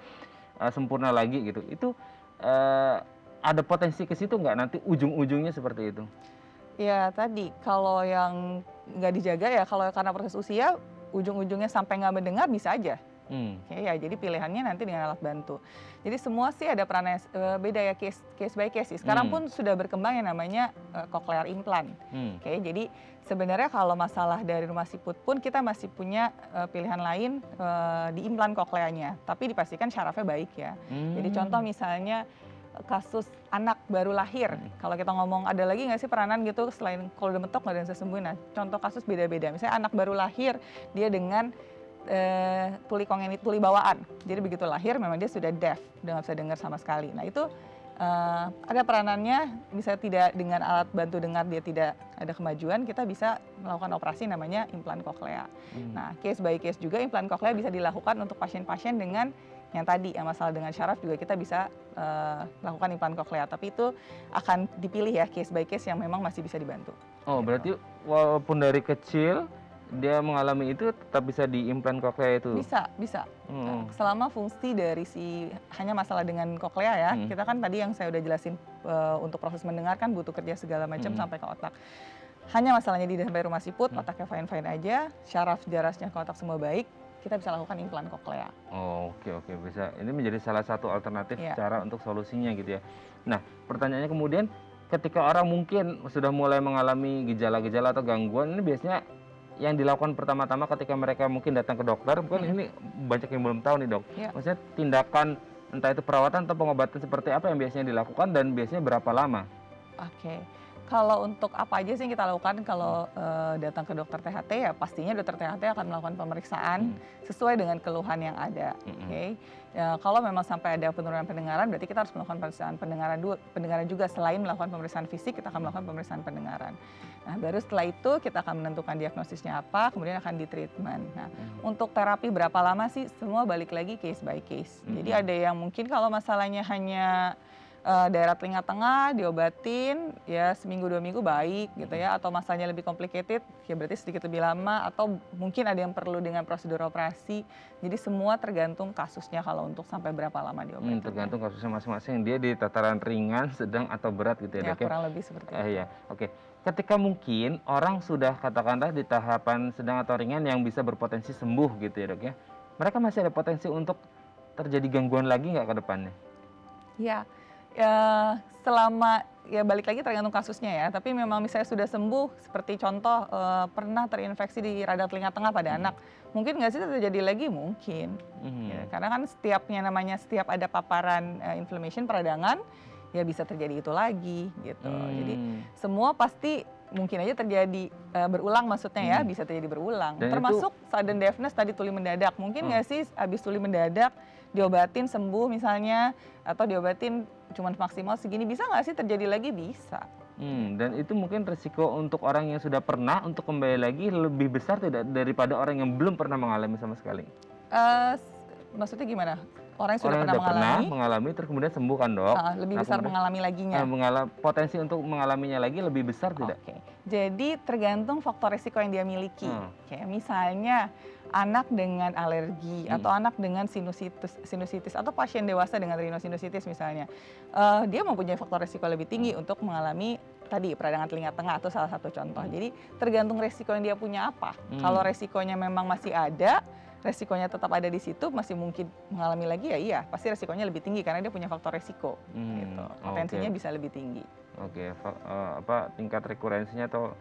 sempurna lagi gitu. Itu ada potensi ke situ nggak nanti ujung-ujungnya seperti itu? Ya tadi kalau yang nggak dijaga ya kalau karena proses usia ujung-ujungnya sampai nggak mendengar bisa aja. Ya, jadi pilihannya nanti dengan alat bantu. Jadi semua sih ada perannya beda ya, case by case sih. Sekarang pun sudah berkembang yang namanya cochlear implant. Jadi sebenarnya kalau masalah dari rumah siput pun kita masih punya pilihan lain di implan kokleanya. Tapi dipastikan syarafnya baik ya. Jadi contoh misalnya kasus anak baru lahir. Kalau kita ngomong ada lagi nggak sih peranan gitu selain kalau udah mentok nggak ada yang bisa sembuhin. Nah contoh kasus beda-beda. Misalnya anak baru lahir dia dengan tuli kongenit, tuli bawaan. Jadi begitu lahir memang dia sudah deaf, udah nggak bisa dengar sama sekali. Nah itu ada peranannya, bisa tidak dengan alat bantu dengar dia tidak ada kemajuan, kita bisa melakukan operasi namanya implan koklea. Nah case by case juga implan koklea bisa dilakukan untuk pasien-pasien dengan yang tadi yang masalah dengan syaraf juga kita bisa lakukan implan koklea. Tapi itu akan dipilih ya case by case yang memang masih bisa dibantu. Oh gitu. Berarti walaupun dari kecil dia mengalami itu tetap bisa diimplan koklea itu? Bisa. Selama fungsi dari hanya masalah dengan koklea ya, kita kan tadi yang saya udah jelasin untuk proses mendengar kan butuh kerja segala macam sampai ke otak. Hanya masalahnya di sampai rumah siput, otaknya fine-fine aja, syaraf jarasnya ke otak semua baik, kita bisa lakukan implan koklea. Oh, oke, bisa. Ini menjadi salah satu alternatif cara untuk solusinya gitu ya. Nah, pertanyaannya kemudian ketika orang mungkin sudah mulai mengalami gejala-gejala atau gangguan, ini biasanya yang dilakukan pertama-tama ketika mereka mungkin datang ke dokter, bukan ini banyak yang belum tahu nih, Dok. Maksudnya tindakan entah itu perawatan atau pengobatan seperti apa yang biasanya dilakukan dan biasanya berapa lama? Oke. Kalau untuk apa aja sih yang kita lakukan kalau datang ke dokter THT ya pastinya dokter THT akan melakukan pemeriksaan sesuai dengan keluhan yang ada. Ya, kalau memang sampai ada penurunan pendengaran berarti kita harus melakukan pemeriksaan pendengaran juga selain melakukan pemeriksaan fisik kita akan melakukan pemeriksaan pendengaran. Nah baru setelah itu kita akan menentukan diagnosisnya apa kemudian akan ditreatment. Nah untuk terapi berapa lama sih semua balik lagi case by case. Jadi ada yang mungkin kalau masalahnya hanya daerah telinga tengah diobatin ya seminggu 2 minggu baik gitu ya, atau masalahnya lebih complicated ya berarti sedikit lebih lama, atau mungkin ada yang perlu dengan prosedur operasi. Jadi semua tergantung kasusnya kalau untuk sampai berapa lama diobatin. Tergantung kasusnya masing-masing, dia di tataran ringan, sedang atau berat gitu ya, Dok ya? Kurang lebih seperti itu. Ya, oke. Ketika mungkin orang sudah katakanlah di tahapan sedang atau ringan yang bisa berpotensi sembuh gitu ya, Dok ya, mereka masih ada potensi untuk terjadi gangguan lagi nggak ke depannya? Ya, selama ya balik lagi tergantung kasusnya ya. Tapi memang misalnya sudah sembuh, seperti contoh pernah terinfeksi di radang telinga tengah pada anak, mungkin nggak sih terjadi lagi? Mungkin. Ya, karena kan setiap ada paparan inflammation peradangan, ya bisa terjadi itu lagi gitu. Jadi semua pasti mungkin aja terjadi berulang maksudnya ya, bisa terjadi berulang. Dan termasuk sudden deafness tadi tuli mendadak. Mungkin nggak sih habis tuli mendadak diobatin sembuh misalnya, atau diobatin cuma maksimal segini, bisa nggak sih terjadi lagi? Bisa. Dan itu mungkin resiko untuk orang yang sudah pernah untuk kembali lagi lebih besar tidak daripada orang yang belum pernah mengalami sama sekali? Eh, Maksudnya gimana? Orang yang sudah Orang yang pernah sudah pernah mengalami, mengalami terus kemudian sembuh kan dok? lebih Nah besar kemudian mengalami laginya. potensi untuk mengalaminya lagi lebih besar tidak? Oke, jadi tergantung faktor risiko yang dia miliki. Hmm. Kayak misalnya anak dengan alergi atau anak dengan sinusitis atau pasien dewasa dengan rhinosinusitis misalnya, dia mempunyai faktor risiko lebih tinggi untuk mengalami tadi peradangan telinga tengah atau salah satu contoh. Jadi tergantung risiko yang dia punya apa. Kalau risikonya memang masih ada, resikonya tetap ada di situ, masih mungkin mengalami lagi ya iya, pasti resikonya lebih tinggi karena dia punya faktor resiko. Gitu. Potensinya bisa lebih tinggi. Oke, tingkat rekurensinya atau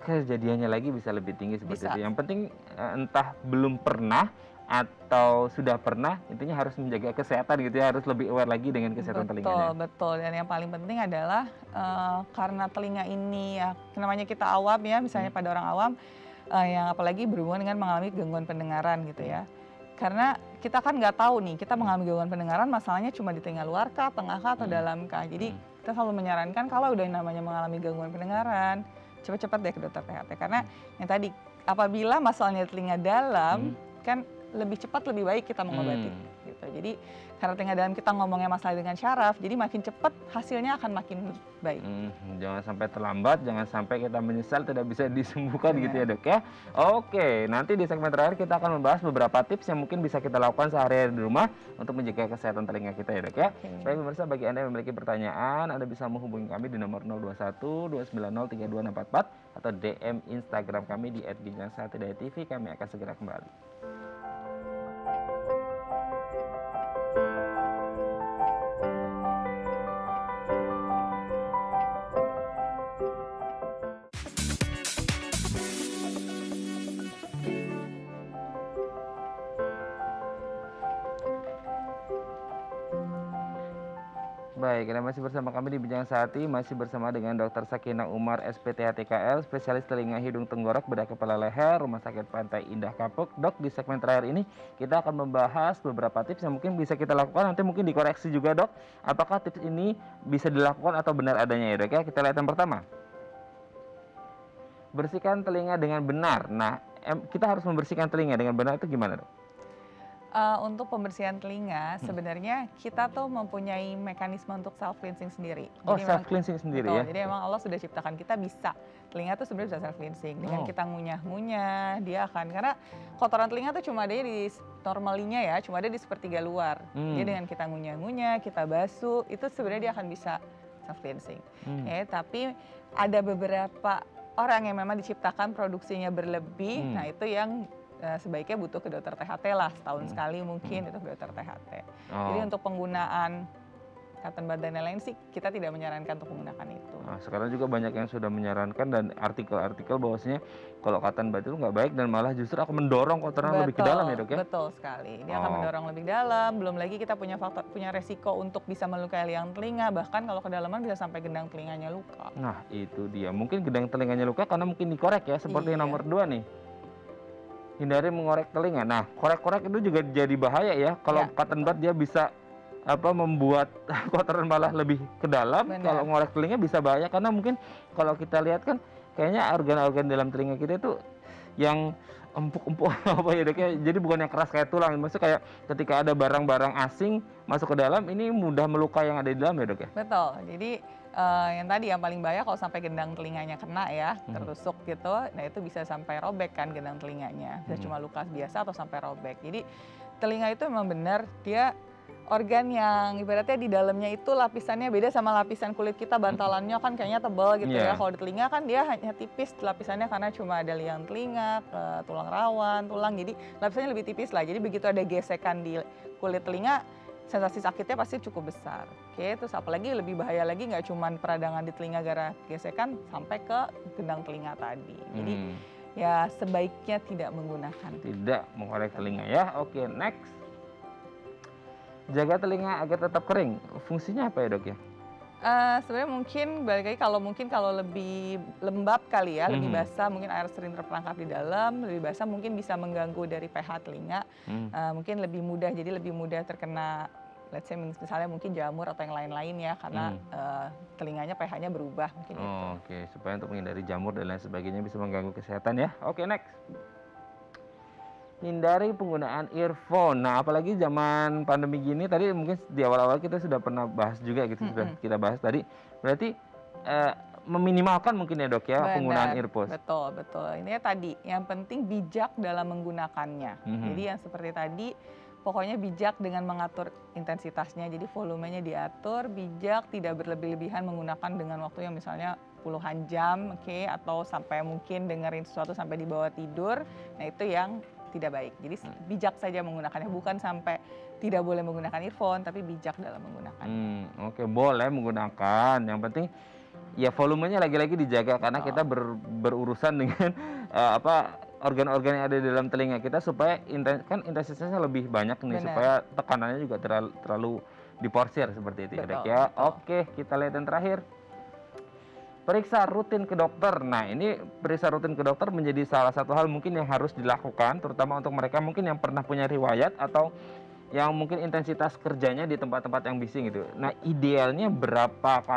kejadiannya lagi bisa lebih tinggi seperti Bisa. itu. Yang penting entah belum pernah atau sudah pernah, intinya harus menjaga kesehatan gitu ya, harus lebih aware lagi dengan kesehatan telinganya. Betul. Dan yang paling penting adalah karena telinga ini ya, namanya kita awam ya, misalnya pada orang awam, yang apalagi berhubungan dengan mengalami gangguan pendengaran gitu ya. Karena kita kan nggak tahu nih, kita mengalami gangguan pendengaran masalahnya cuma di telinga luar kah, tengah kah, atau dalam kah. Jadi kita selalu menyarankan kalau udah namanya mengalami gangguan pendengaran, cepat-cepat deh ke dokter THT. Karena yang tadi, apabila masalahnya telinga dalam, kan lebih cepat lebih baik kita mengobati. Gitu. Jadi karena telinga dalam kita ngomongnya masalah dengan syaraf, jadi makin cepat hasilnya akan makin baik. Jangan sampai terlambat, jangan sampai kita menyesal tidak bisa disembuhkan gitu ya dok ya. Oke, nanti di segmen terakhir kita akan membahas beberapa tips yang mungkin bisa kita lakukan sehari-hari di rumah untuk menjaga kesehatan telinga kita ya dok ya. Baik pemirsa, bagi Anda yang memiliki pertanyaan, Anda bisa menghubungi kami di nomor 021 290 3244 atau DM Instagram kami di @bincang1.tv. Kami akan segera kembali. Baik, Anda masih bersama kami di Bincang Sehati, masih bersama dengan Dr. Sakinah Umar, SPTHTKL, spesialis telinga hidung tenggorok bedah kepala leher, Rumah Sakit Pantai Indah Kapuk. Dok, di segmen terakhir ini kita akan membahas beberapa tips yang mungkin bisa kita lakukan, nanti mungkin dikoreksi juga dok, apakah tips ini bisa dilakukan atau benar adanya ya dok ya. Kita lihat yang pertama, bersihkan telinga dengan benar. Nah, kita harus membersihkan telinga dengan benar itu gimana dok? Untuk pembersihan telinga, sebenarnya kita tuh mempunyai mekanisme untuk self cleansing sendiri. Oh, self cleansing sendiri ya. Jadi emang Allah sudah ciptakan kita bisa, telinga tuh sebenarnya bisa self cleansing. Dengan kita ngunyah-ngunyah, dia akan, karena kotoran telinga tuh cuma ada di normalinya ya, cuma ada di sepertiga luar. Jadi dengan kita ngunyah-ngunyah, kita basuh, itu sebenarnya dia akan bisa self cleansing. Ya, tapi ada beberapa orang yang memang diciptakan produksinya berlebih, nah itu yang sebaiknya butuh ke dokter THT lah, setahun sekali mungkin itu ke dokter THT. Jadi untuk penggunaan cotton bud dan lain-lain sih kita tidak menyarankan untuk menggunakan itu. Nah, sekarang juga banyak yang sudah menyarankan dan artikel-artikel bahwasanya kalau cotton bud itu nggak baik dan malah justru akan mendorong kotoran lebih ke dalam ya dok ya? Betul sekali, dia akan mendorong lebih dalam, belum lagi kita punya resiko untuk bisa melukai liang telinga, bahkan kalau kedalaman bisa sampai gendang telinganya luka. Nah itu dia, mungkin gendang telinganya luka karena mungkin dikorek ya, seperti nomor 2 nih. Hindari mengorek telinga. Nah, korek-korek itu juga jadi bahaya ya. Kalau cotton bud dia bisa membuat kotoran malah lebih ke dalam. Kalau ngorek telinga bisa bahaya karena mungkin kalau kita lihat kan kayaknya organ-organ dalam telinga kita itu yang empuk-empuk apa ya dok ya. Jadi bukan yang keras kayak tulang. Maksudnya kayak ketika ada barang-barang asing masuk ke dalam, ini mudah melukai yang ada di dalam ya dok ya. Betul. Jadi yang tadi yang paling bahaya kalau sampai gendang telinganya kena ya, tertusuk gitu, nah itu bisa sampai robek kan gendang telinganya. Bisa cuma luka biasa atau sampai robek. Jadi telinga itu memang benar dia organ yang ibaratnya di dalamnya itu lapisannya beda sama lapisan kulit kita, bantalannya kan kayaknya tebal gitu ya. Kalau di telinga kan dia hanya tipis lapisannya karena cuma ada liang telinga, tulang rawan, tulang. Jadi lapisannya lebih tipis lah. Jadi begitu ada gesekan di kulit telinga, sensasi sakitnya pasti cukup besar. Oke, terus apalagi lebih bahaya lagi nggak cuma peradangan di telinga gara gesekan sampai ke gendang telinga tadi. Jadi ya sebaiknya tidak menggunakan. Tidak mengorek telinga ya. Oke, next. Jaga telinga agar tetap kering. Fungsinya apa ya dok ya? Sebenarnya mungkin balik lagi kalau lebih lembab kali ya, lebih basah, mungkin air sering terperangkap di dalam, lebih basah mungkin bisa mengganggu dari pH telinga, mungkin lebih mudah, jadi lebih mudah terkena let's say misalnya mungkin jamur atau yang lain-lain ya, karena telinganya pH-nya berubah mungkin itu. Oke, supaya untuk menghindari jamur dan lain sebagainya bisa mengganggu kesehatan ya. Oke, next. Hindari penggunaan earphone. Nah, apalagi zaman pandemi gini, tadi mungkin di awal-awal kita sudah pernah bahas juga gitu, sudah kita bahas tadi. Berarti meminimalkan mungkin ya dok ya penggunaan earphone. Betul, betul. Ini tadi, yang penting bijak dalam menggunakannya. Jadi yang seperti tadi, pokoknya bijak dengan mengatur intensitasnya. Jadi volumenya diatur, bijak, tidak berlebih-lebihan menggunakan dengan waktu yang misalnya puluhan jam, oke, atau sampai mungkin dengerin sesuatu sampai di bawah tidur. Nah itu yang tidak baik. Jadi bijak saja menggunakannya, bukan sampai tidak boleh menggunakan earphone, tapi bijak dalam menggunakannya. Oke, boleh menggunakan. Yang penting ya volumenya lagi-lagi dijaga karena kita berurusan dengan organ-organ yang ada di dalam telinga kita supaya intensitasnya lebih banyak nih. Benar. Supaya tekanannya juga terlalu diporsir seperti itu ya dok ya. Oke, kita lihat yang terakhir. Periksa rutin ke dokter. Nah, ini periksa rutin ke dokter menjadi salah satu hal mungkin yang harus dilakukan, terutama untuk mereka mungkin yang pernah punya riwayat atau yang mungkin intensitas kerjanya di tempat-tempat yang bising gitu. Nah, idealnya berapa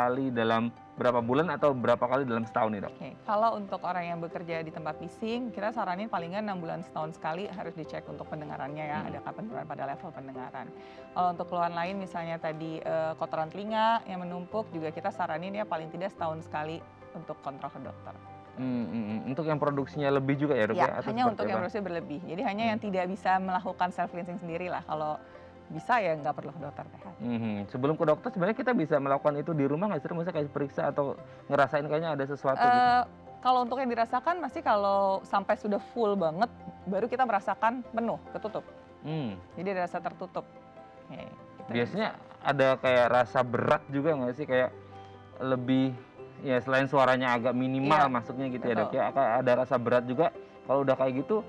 bulan atau berapa kali dalam setahun nih dok? Oke, kalau untuk orang yang bekerja di tempat bising, kita saranin palingan 6 bulan setahun sekali harus dicek untuk pendengarannya ya, adakah penurunan pada level pendengaran. Kalau untuk keluhan lain misalnya tadi kotoran telinga yang menumpuk, juga kita saranin ya paling tidak setahun sekali untuk kontrol ke dokter. Untuk yang produksinya lebih juga ya dok ya? Hanya untuk yang produksinya berlebih. Jadi hanya yang tidak bisa melakukan self cleansing sendiri lah. Kalau bisa ya nggak perlu ke dokter kesehatan. Sebelum ke dokter sebenarnya kita bisa melakukan itu di rumah nggak sih? Misalnya kayak periksa atau ngerasain kayaknya ada sesuatu gitu. Kalau untuk yang dirasakan pasti kalau sampai sudah full banget baru kita merasakan penuh, ketutup. Jadi ada rasa tertutup. Biasanya ada kayak rasa berat juga nggak sih, kayak lebih ya selain suaranya agak minimal masuknya gitu. Betul. Ya dok ya, ada rasa berat juga. Kalau udah kayak gitu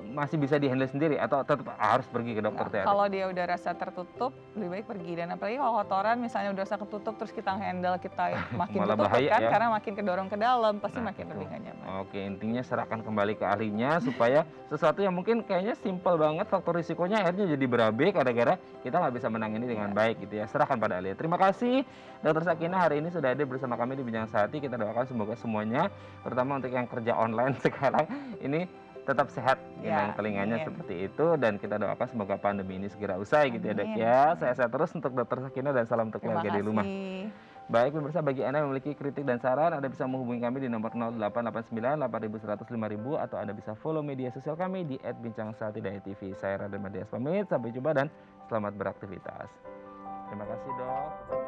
masih bisa dihandle sendiri atau tetap harus pergi ke dokter? Kalau dia udah rasa tertutup lebih baik pergi, dan apalagi kalau kotoran misalnya udah rasa ketutup terus kita handle kita makin tutup kan ya? Karena makin kedorong ke dalam pasti makin lebih gak nyaman. Oke, intinya serahkan kembali ke ahlinya supaya sesuatu yang mungkin kayaknya simpel banget faktor risikonya akhirnya jadi berabe gara-gara kita nggak bisa menangani dengan baik gitu ya. Serahkan pada ahli. Terima kasih Dr. Sakinah hari ini sudah hadir bersama kami di Bincang Sehati. Kita doakan semoga semuanya, terutama untuk yang kerja online sekarang ini tetap sehat dengan telinganya seperti itu, dan kita doakan semoga pandemi ini segera usai gitu ya dok ya. Sehat-sehat terus untuk Dr. Sakinah dan salam untuk keluarga di rumah. Baik pemirsa, bagi Anda yang memiliki kritik dan saran, Anda bisa menghubungi kami di nomor 0889 8100 5000 atau Anda bisa follow media sosial kami di @bincangsehati.tv. Saya Raden Madias pamit, sampai jumpa dan selamat beraktivitas. Terima kasih dok.